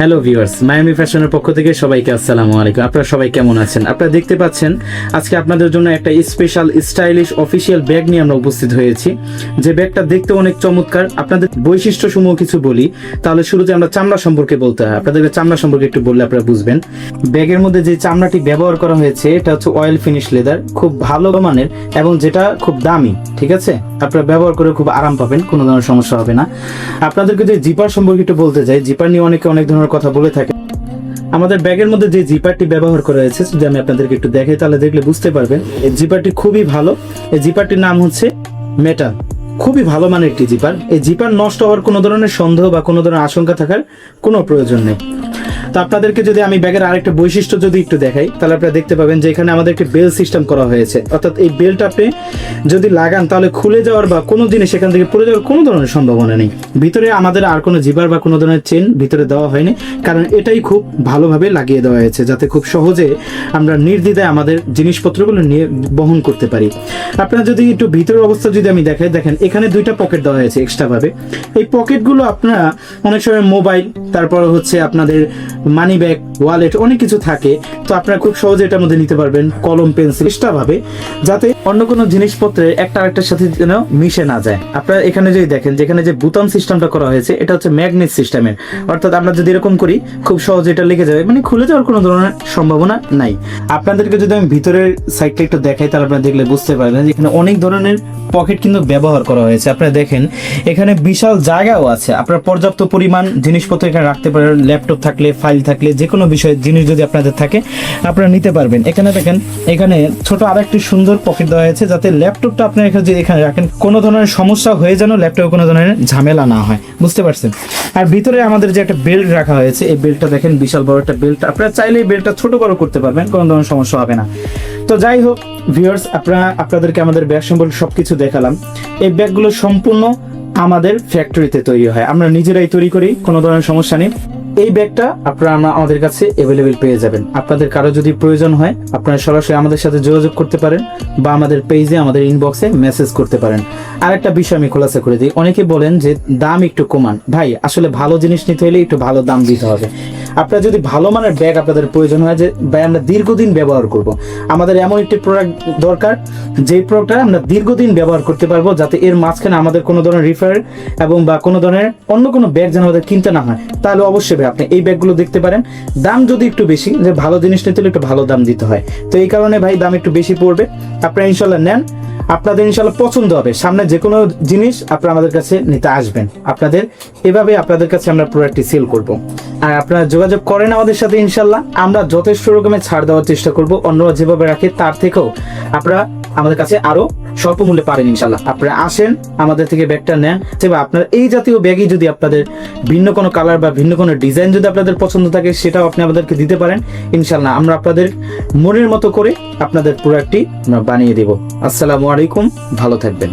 Hello viewers, Miami ফ্যাশনের পক্ষ থেকে সবাইকে আসসালামু আলাইকুম। আপনারা সবাই কেমন আছেন? আপনারা দেখতে পাচ্ছেন আজকে আপনাদের জন্য একটা স্পেশাল স্টাইলিশ অফিসিয়াল ব্যাগ নিয়ে আমরা উপস্থিত হয়েছি। যে ব্যাগটা দেখতে অনেক চমৎকার। আপনাদের বৈশিষ্ট্যসমূহ কিছু বলি, তাহলে শুরুতে আমরা চামড়া সম্পর্কে বলতে হয়। আপনাদেরকে চামড়া সম্পর্কে একটু বললে আপনারা বুঝবেন। ব্যাগের মধ্যে যে চামড়াটি ব্যবহার করা হয়েছে এটা হচ্ছে অয়েল ফিনিশ লেদার, খুব ভালো মানের এবং যেটা খুব দামি। ঠিক আছে, আপনারা ব্যবহার করে খুব আরাম পাবেন, কোনো ধরনের সমস্যা হবে না। আপনাদেরকে যে জিপার সম্পর্কে একটু বলতে চাই, জিপার নিয়ে অনেক ধরনের কথা বলে থাকে। আমাদের ব্যাগের মধ্যে যে জিপারটি ব্যবহার করা হয়েছে, যদি আমি আপনাদেরকে একটু দেখাই তাহলে দেখলে বুঝতে পারবেন। এই জিপারটি খুবই ভালো। এই জিপারটির নাম হচ্ছে মেটাল, খুবই ভালো মানের একটি জিপার। এই জিপার নষ্ট হওয়ার কোনো ধরনের সন্দেহ বা কোনো ধরনের আশঙ্কা থাকার কোনো প্রয়োজন নেই। তো আপনাদেরকে যদি আমি ব্যাগের আরেকটা বৈশিষ্ট্য যদি একটু দেখাই তাহলে আপনারা দেখতে পাবেন যে এখানে আমাদের একটা বেল সিস্টেম করা হয়েছে। অর্থাৎ এই বেলটা আপনি যদি লাগান তাহলে খুলে যাওয়ার বা কোনো জিনিস সেখান থেকে পড়ে যাওয়ার কোনো ধরনের সম্ভাবনা নেই। ভিতরে আমাদের আর কোনো জিপার বা কোনো ধরনের চেন ভিতরে দেওয়া হয়নি, কারণ এটাই খুব ভালোভাবে লাগিয়ে দেওয়া হয়েছে যাতে খুব সহজে আমরা নির্দ্বিধায় আমাদের জিনিসপত্রগুলো নিয়ে বহন করতে পারি। আপনারা যদি একটু ভিতরের অবস্থা যদি আমি দেখাই, দেখেন এখানে দুইটা পকেট দেওয়া হয়েছে এক্সট্রা ভাবে। এই পকেটগুলো আপনারা অনেক সময় মোবাইল, তারপর হচ্ছে আপনাদের মানি ব্যাগ, ওয়ালেট, অনেক কিছু থাকে। তো আপনারা খুব সহজে এটার মধ্যে নিতে পারবেন কলম, পেন্সিল, এক্সট্রা ভাবে, যাতে অন্য কোনো জিনিসপত্রের একটা আরেকটার সাথে যেন মিশে না যায়। আপনারা এখানে যদি দেখেন যেখানে যে বুতাম সিস্টেমটা করা হয়েছে এটা হচ্ছে ম্যাগনেট সিস্টেমের। অর্থাৎ আমরা যদি এরকম করি খুব সহজে এটা লেগে যাবে, মানে খুলে যাওয়ার কোনো ধরনের সম্ভাবনা নাই। আপনাদেরকে যদি আমি ভিতরের সাইডটা একটু দেখাই তাহলে আপনারা দেখলে বুঝতে পারবেন যে এখানে অনেক ধরনের পকেট কিন্তু ব্যবহার করা হয়েছে। আপনারা দেখেন এখানে বিশাল জায়গাও আছে, আপনারা পর্যাপ্ত পরিমাণ জিনিসপত্র এখানে রাখতে পারেন। ল্যাপটপ থাকলে, ফাইল থাকলে, যে কোনো বিষয়ের জিনিস যদি আপনাদের থাকে আপনারা নিতে পারবেন। এখানে দেখেন এখানে ছোট আরেকটি সুন্দর পকেট দেওয়া হয়েছে যাতে ল্যাপটপটা আপনার এখানে যদি এখানে রাখেন কোনো ধরনের সমস্যা হয়ে যেন ল্যাপটপে কোনো ধরনের ঝামেলা না হয়, বুঝতে পারছেন। আর ভিতরে আমাদের যে একটা বেল্ট রাখা হয়েছে, এই বেল্টটা দেখেন বিশাল বড় একটা বেল্ট। আপনারা চাইলে এই বেল্টটা ছোট বড় করতে পারবেন, কোনো ধরনের সমস্যা হবে না। তো যাই হোক ভিউয়ার্স, আপনাদেরকে আমাদের ব্যাগ সম্পর্কে সবকিছু দেখালাম। এই ব্যাগগুলো সম্পূর্ণ আমাদের ফ্যাক্টরিতে তৈরি হয়, আমরা নিজেরাই তৈরি করি, কোনো ধরনের সমস্যা নেই। এই ব্যাগটা আপনারা আমাদের কাছে অ্যাভেলেবেল পেয়ে যাবেন। আপনাদের কারো যদি প্রয়োজন হয় আপনারা সরাসরি আমাদের সাথে যোগাযোগ করতে পারেন বা আমাদের পেজে, আমাদের ইনবক্সে মেসেজ করতে পারেন। আর একটা বিষয় আমি খোলাসা করে দিই, অনেকে বলেন যে দাম একটু কমান। ভাই, আসলে ভালো জিনিস নিতে হলে একটু ভালো দাম দিতে হবে। আপনার যদি ভালো মানের ব্যাগ আপনাদের প্রয়োজন হয়, যে ভাই আমরা দীর্ঘদিন ব্যবহার করব, আমাদের এমন একটি প্রোডাক্ট দরকার যেই প্রোডাক্টটা আমরা দীর্ঘদিন ব্যবহার করতে পারবো, যাতে এর মাঝখানে আমাদের কোনো ধরনের রিফার এবং বা কোনো ধরনের অন্য কোনো ব্যাগ যেন আমাদের কিনতে না হয়, তাহলে অবশ্যই আপনি এই ব্যাগগুলো দেখতে পারেন। দাম যদি একটু বেশি, যে ভালো জিনিস নিতে হলে একটু ভালো দাম দিতে হয়, তো এই কারণে ভাই দাম একটু বেশি পড়বে। আপনারা ইনশাল্লাহ নেন, আপনাদের ইনশাল্লাহ পছন্দ হবে। সামনে যে কোনো জিনিস আপনারা আমাদের কাছে নিতে আসবেন, আপনাদের এভাবে আপনাদের কাছে আমরা প্রোডাক্টটি সেল করব। আর আপনারা যোগাযোগ করেন আমাদের সাথে, ইনশাল্লাহ আমরা যথেষ্ট রকমের ছাড় দেওয়ার চেষ্টা করব। অন্যরা যেভাবে রাখে তার থেকেও আপনারা আমাদের কাছে আরো স্বল্প মূল্যে পাবেন ইনশাল্লাহ। আপনারা আসেন, আমাদের থেকে ব্যাগটা নেন। আপনার এই জাতীয় ব্যাগই যদি আপনাদের ভিন্ন কোনো কালার বা ভিন্ন কোনো ডিজাইন যদি আপনাদের পছন্দ থাকে, সেটাও আপনি আমাদেরকে দিতে পারেন। ইনশাল্লাহ আমরা আপনাদের মনের মতো করে আপনাদের প্রোডাক্টটি আমরা বানিয়ে দেব। আসসালামু আলাইকুম, ভালো থাকবেন।